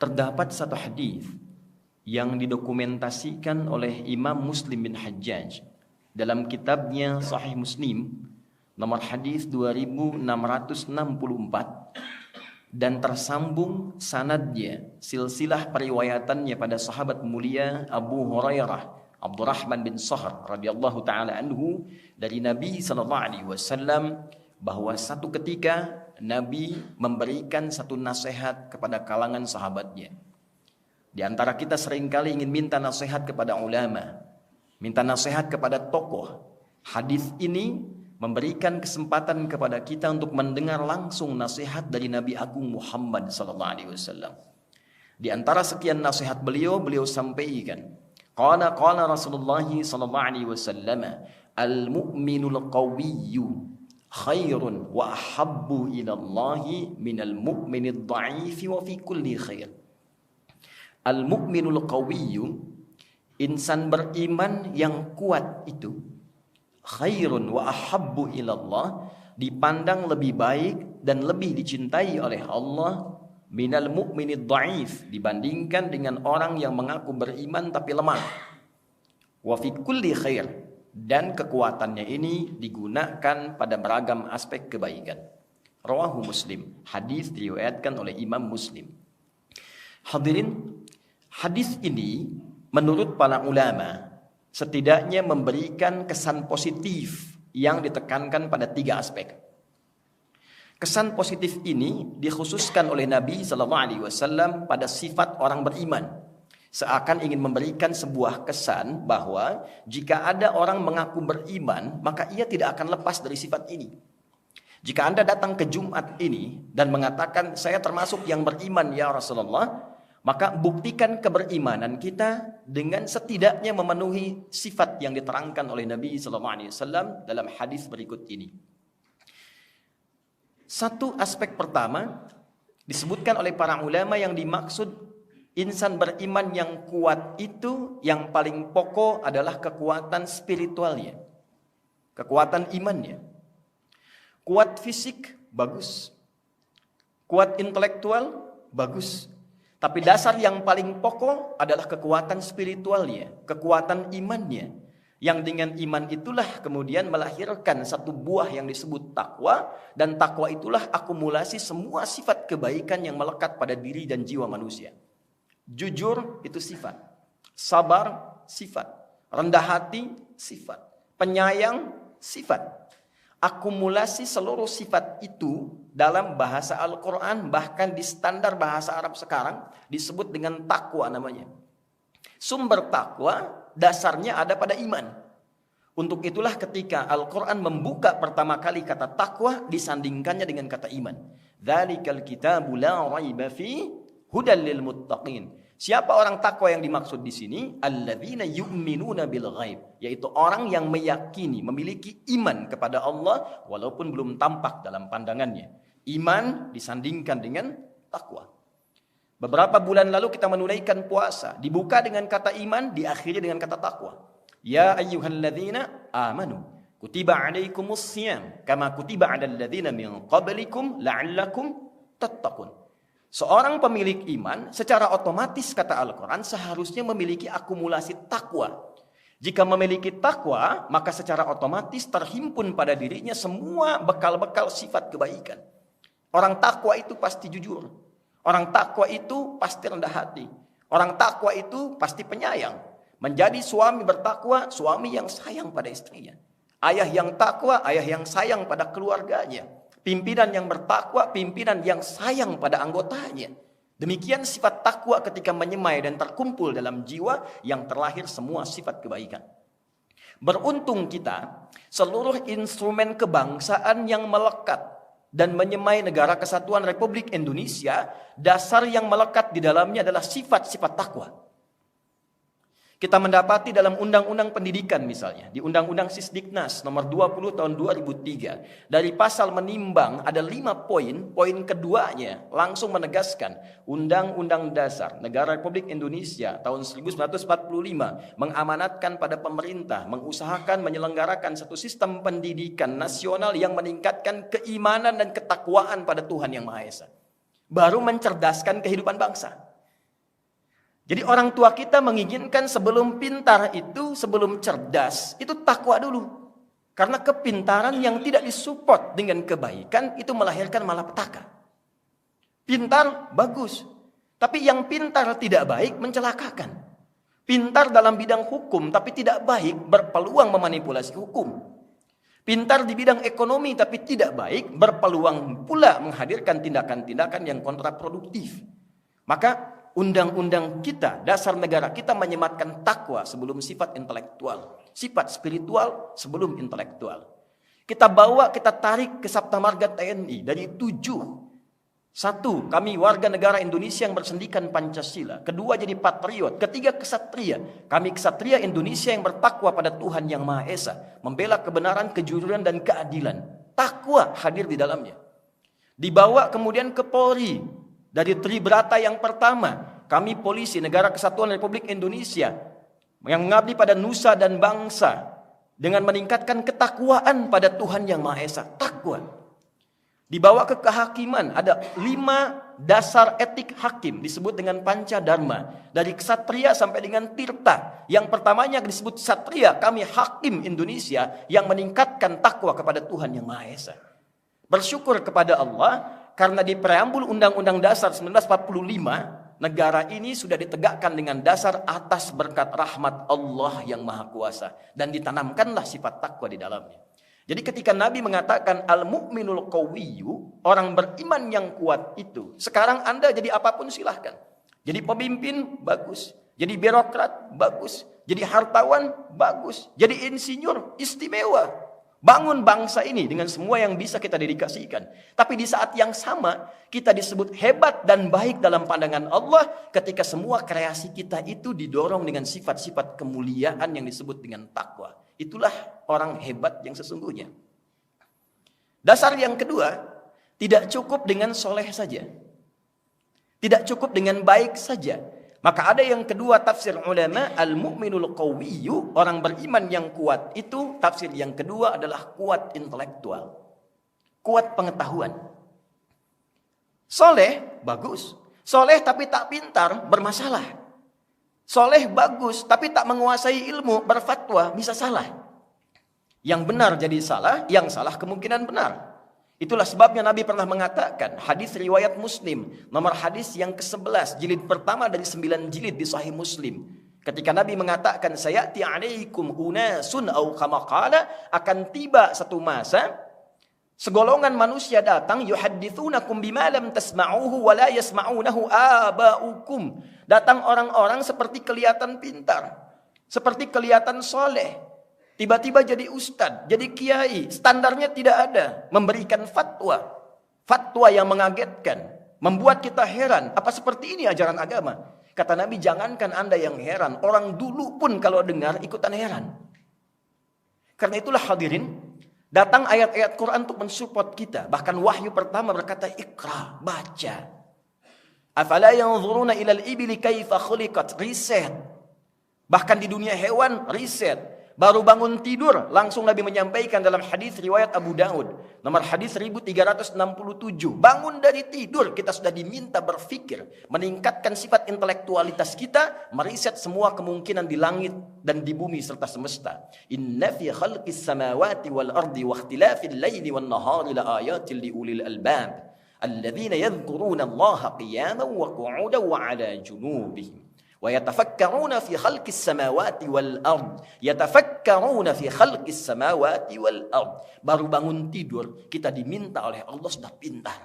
Terdapat satu hadis yang didokumentasikan oleh Imam Muslim bin Hajjaj dalam kitabnya Sahih Muslim nomor hadis 2664 dan tersambung sanadnya, silsilah periwayatannya pada sahabat mulia Abu Hurairah Abdurrahman bin Sahr radhiyallahu taala anhu dari Nabi sallallahu alaihi wasallam bahwa satu ketika Nabi memberikan satu nasihat kepada kalangan sahabatnya. Di antara kita seringkali ingin minta nasihat kepada ulama, minta nasihat kepada tokoh. Hadis ini memberikan kesempatan kepada kita untuk mendengar langsung nasihat dari Nabi Agung Muhammad SAW. Di antara sekian nasihat beliau sampaikan, qala Rasulullah SAW, al-mu'minul qawiyyu khairun wa ahabbu ilallahi minal mu'minid dha'ifi wa fi kulli khair. Al-mu'minul qawiyyu, insan beriman yang kuat itu, khairun wa ahabbu ilallah, dipandang lebih baik dan lebih dicintai oleh Allah, minal mu'minid dha'if, dibandingkan dengan orang yang mengaku beriman tapi lemah. Wa fi kulli khair, dan kekuatannya ini digunakan pada beragam aspek kebaikan. Rawahu Muslim, hadis diriwayatkan oleh Imam Muslim. Hadirin, hadis ini menurut para ulama setidaknya memberikan kesan positif yang ditekankan pada 3 aspek. Kesan positif ini dikhususkan oleh Nabi SAW pada sifat orang beriman. Seakan ingin memberikan sebuah kesan bahwa jika ada orang mengaku beriman, maka ia tidak akan lepas dari sifat ini. Jika Anda datang ke Jumat ini dan mengatakan, saya termasuk yang beriman ya Rasulullah, maka buktikan keberimanan kita dengan setidaknya memenuhi sifat yang diterangkan oleh Nabi SAW dalam hadis berikut ini. Satu aspek pertama disebutkan oleh para ulama yang dimaksud insan beriman yang kuat itu yang paling pokok adalah kekuatan spiritualnya, kekuatan imannya. Kuat fisik bagus, kuat intelektual bagus, tapi dasar yang paling pokok adalah kekuatan spiritualnya, kekuatan imannya. Yang dengan iman itulah kemudian melahirkan satu buah yang disebut takwa, dan takwa itulah akumulasi semua sifat kebaikan yang melekat pada diri dan jiwa manusia. Jujur itu sifat, sabar sifat, rendah hati sifat, penyayang sifat. Akumulasi seluruh sifat itu dalam bahasa Al-Quran, bahkan di standar bahasa Arab sekarang disebut dengan takwa namanya. Sumber takwa dasarnya ada pada iman. Untuk itulah ketika Al-Quran membuka pertama kali kata takwa, disandingkannya dengan kata iman. Dzalikal kitabu la raiba fi hudal lil muttaqin. Siapa orang takwa yang dimaksud di sini? Alladzina yu'minuna bil ghaib, yaitu orang yang meyakini, memiliki iman kepada Allah walaupun belum tampak dalam pandangannya. Iman disandingkan dengan takwa. Beberapa bulan lalu kita menunaikan puasa, dibuka dengan kata iman, diakhiri dengan kata takwa. Ya ayyuhalladzina amanu kutiba alaikumus shiyam kama kutiba alal ladzina min qablikum la'allakum tattaqun. Seorang pemilik iman secara otomatis kata Al-Quran seharusnya memiliki akumulasi takwa. Jika memiliki takwa, maka secara otomatis terhimpun pada dirinya semua bekal-bekal sifat kebaikan. Orang takwa itu pasti jujur. Orang takwa itu pasti rendah hati. Orang takwa itu pasti penyayang. Menjadi suami bertakwa, suami yang sayang pada istrinya. Ayah yang takwa, ayah yang sayang pada keluarganya. Pimpinan yang bertakwa, pimpinan yang sayang pada anggotanya. Demikian sifat takwa ketika menyemai dan terkumpul dalam jiwa yang terlahir semua sifat kebaikan. Beruntung kita, seluruh instrumen kebangsaan yang melekat dan menyemai negara kesatuan Republik Indonesia, dasar yang melekat di dalamnya adalah sifat-sifat takwa. Kita mendapati dalam Undang-Undang Pendidikan misalnya, di Undang-Undang Sisdiknas nomor 20 tahun 2003, dari pasal menimbang ada 5 poin, poin keduanya langsung menegaskan Undang-Undang Dasar Negara Republik Indonesia tahun 1945 mengamanatkan pada pemerintah mengusahakan menyelenggarakan satu sistem pendidikan nasional yang meningkatkan keimanan dan ketakwaan pada Tuhan Yang Maha Esa. Baru mencerdaskan kehidupan bangsa. Jadi orang tua kita menginginkan sebelum pintar itu, sebelum cerdas, itu takwa dulu. Karena kepintaran yang tidak disupport dengan kebaikan, itu melahirkan malapetaka. Pintar, bagus. Tapi yang pintar tidak baik, mencelakakan. Pintar dalam bidang hukum, tapi tidak baik, berpeluang memanipulasi hukum. Pintar di bidang ekonomi, tapi tidak baik, berpeluang pula menghadirkan tindakan-tindakan yang kontraproduktif. Maka undang-undang kita, dasar negara kita menyematkan takwa sebelum sifat intelektual. Sifat spiritual sebelum intelektual. Kita bawa, kita tarik ke Sabta Marga TNI dari 7. 1, kami warga negara Indonesia yang bersendikan Pancasila. 2, jadi patriot. 3, kesatria. Kami kesatria Indonesia yang bertakwa pada Tuhan Yang Maha Esa. Membela kebenaran, kejujuran, dan keadilan. Takwa hadir di dalamnya. Dibawa kemudian ke Polri. Dari Tribrata yang pertama, kami polisi Negara Kesatuan Republik Indonesia yang mengabdi pada nusa dan bangsa dengan meningkatkan ketakwaan pada Tuhan Yang Maha Esa. Takwa. Dibawa ke kehakiman, ada 5 dasar etik hakim disebut dengan Panca Dharma. Dari ksatria sampai dengan tirta. Yang pertamanya disebut ksatria, kami hakim Indonesia yang meningkatkan takwa kepada Tuhan Yang Maha Esa. Bersyukur kepada Allah karena di preambul Undang-Undang Dasar 1945, negara ini sudah ditegakkan dengan dasar atas berkat rahmat Allah yang Maha Kuasa. Dan ditanamkanlah sifat takwa di dalamnya. Jadi ketika Nabi mengatakan al-mu'minul qawiyyu, orang beriman yang kuat itu. Sekarang Anda jadi apapun silahkan. Jadi pemimpin, bagus. Jadi birokrat, bagus. Jadi hartawan, bagus. Jadi insinyur, istimewa. Bangun bangsa ini dengan semua yang bisa kita dedikasikan. Tapi di saat yang sama, kita disebut hebat dan baik dalam pandangan Allah ketika semua kreasi kita itu didorong dengan sifat-sifat kemuliaan yang disebut dengan takwa. Itulah orang hebat yang sesungguhnya. Dasar yang kedua, tidak cukup dengan soleh saja. Tidak cukup dengan baik saja. Maka ada yang kedua tafsir ulama, al-mu'minul qawiyyu, orang beriman yang kuat itu, tafsir yang kedua adalah kuat intelektual. Kuat pengetahuan. Soleh, bagus. Soleh tapi tak pintar, bermasalah. Soleh bagus tapi tak menguasai ilmu, berfatwa, bisa salah. Yang benar jadi salah, yang salah kemungkinan benar. Itulah sebabnya Nabi pernah mengatakan, hadis riwayat Muslim, nomor hadis yang ke-11, jilid pertama dari 9 jilid di Sahih Muslim. Ketika Nabi mengatakan, sayati alaikum unasun au kama qala, akan tiba satu masa, segolongan manusia datang, yuhaddithunakum bima lam tasma'uhu wa la yasma'unahu aba'ukum. Datang orang-orang seperti kelihatan pintar, seperti kelihatan soleh. Tiba-tiba jadi ustadz, jadi kiai, standarnya tidak ada. Memberikan fatwa. Fatwa yang mengagetkan. Membuat kita heran. Apa seperti ini ajaran agama? Kata Nabi, jangankan Anda yang heran. Orang dulu pun kalau dengar ikutan heran. Karena itulah hadirin, datang ayat-ayat Quran untuk mensupport kita. Bahkan wahyu pertama berkata, Iqra, baca. Afala yanzuruna ilal ibili kaifa khuliqat, riset. Bahkan di dunia hewan, riset. Baru bangun tidur, langsung Nabi menyampaikan dalam hadis riwayat Abu Daud, nomor hadis 1367. Bangun dari tidur, kita sudah diminta berpikir, meningkatkan sifat intelektualitas kita, meriset semua kemungkinan di langit dan di bumi serta semesta. Inna fi khalqis samawati wal ardi wa ikhtilafil laili wan nahari la ayatil li ulil albab, alladzina yadhkuruna Allaha qiyaman wa qu'udan wa 'ala junubihim. وَيَتَفَكَّرُونَ فِي خَلْقِ السَّمَاوَاتِ وَالْأَرْضِ يَتَفَكَّرُونَ فِي خَلْقِ السَّمَاوَاتِ وَالْأَرْضِ. Baru bangun tidur, kita diminta oleh Allah sudah pintar.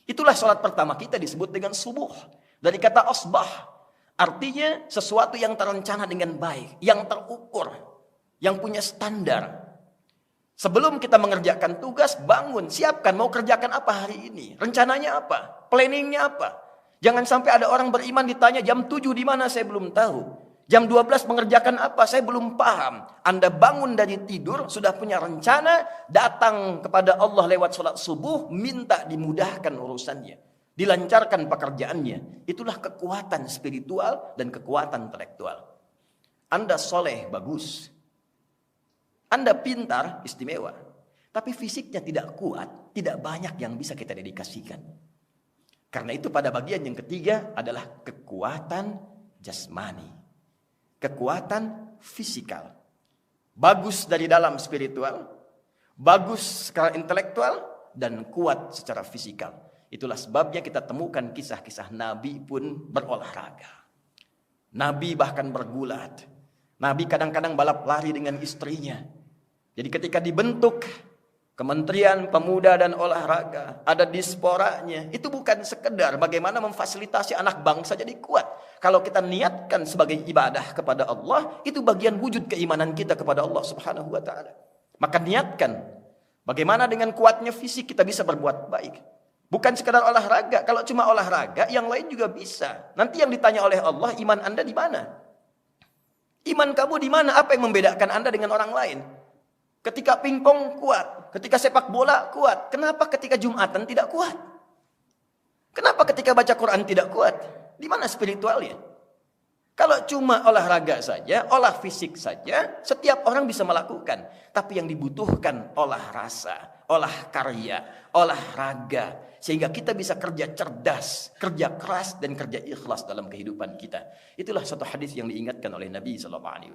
Itulah salat pertama kita disebut dengan subuh. Dari kata asbah, artinya sesuatu yang terencana dengan baik, yang terukur, yang punya standar. Sebelum kita mengerjakan tugas, bangun, siapkan mau kerjakan apa hari ini, rencananya apa, planningnya apa. Jangan sampai ada orang beriman ditanya jam 7 di mana, saya belum tahu. Jam 12 mengerjakan apa, saya belum paham. Anda bangun dari tidur, sudah punya rencana, datang kepada Allah lewat sholat subuh, minta dimudahkan urusannya. Dilancarkan pekerjaannya. Itulah kekuatan spiritual dan kekuatan intelektual. Anda soleh, bagus. Anda pintar, istimewa. Tapi fisiknya tidak kuat, tidak banyak yang bisa kita dedikasikan. Karena itu pada bagian yang ketiga adalah kekuatan jasmani. Kekuatan fisikal. Bagus dari dalam spiritual, bagus secara intelektual, dan kuat secara fisikal. Itulah sebabnya kita temukan kisah-kisah Nabi pun berolahraga. Nabi bahkan bergulat. Nabi kadang-kadang balap lari dengan istrinya. Jadi ketika dibentuk Kementerian Pemuda dan Olahraga, ada disporanya. Itu bukan sekedar bagaimana memfasilitasi anak bangsa jadi kuat. Kalau kita niatkan sebagai ibadah kepada Allah, itu bagian wujud keimanan kita kepada Allah Subhanahu wa taala. Maka niatkan bagaimana dengan kuatnya fisik kita bisa berbuat baik. Bukan sekedar olahraga. Kalau cuma olahraga, yang lain juga bisa. Nanti yang ditanya oleh Allah, iman Anda di mana? Iman kamu di mana? Apa yang membedakan Anda dengan orang lain? Ketika pingpong kuat, ketika sepak bola kuat. Kenapa ketika Jumatan tidak kuat? Kenapa ketika baca Quran tidak kuat? Di mana spiritualnya? Kalau cuma olahraga saja, olah fisik saja, setiap orang bisa melakukan. Tapi yang dibutuhkan olah rasa, olah karya, olahraga. Sehingga kita bisa kerja cerdas, kerja keras, dan kerja ikhlas dalam kehidupan kita. Itulah satu hadis yang diingatkan oleh Nabi SAW.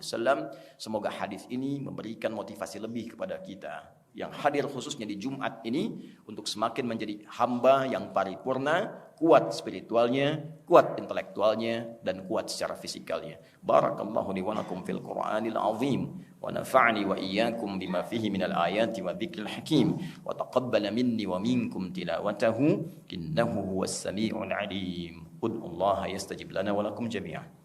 Semoga hadis ini memberikan motivasi lebih kepada kita. Yang hadir khususnya di Jumat ini, untuk semakin menjadi hamba yang paripurna, kuat spiritualnya, kuat intelektualnya, dan kuat secara fisikalnya. Barakallahu li wa lakum fil Qur'anil azim. ونفعني وإياكم بما فيه من الآيات والذكر الحكيم وتقبل مني ومنكم تلاوته إنه هو السميع العليم ادعوا الله يستجب لنا ولكم جميعا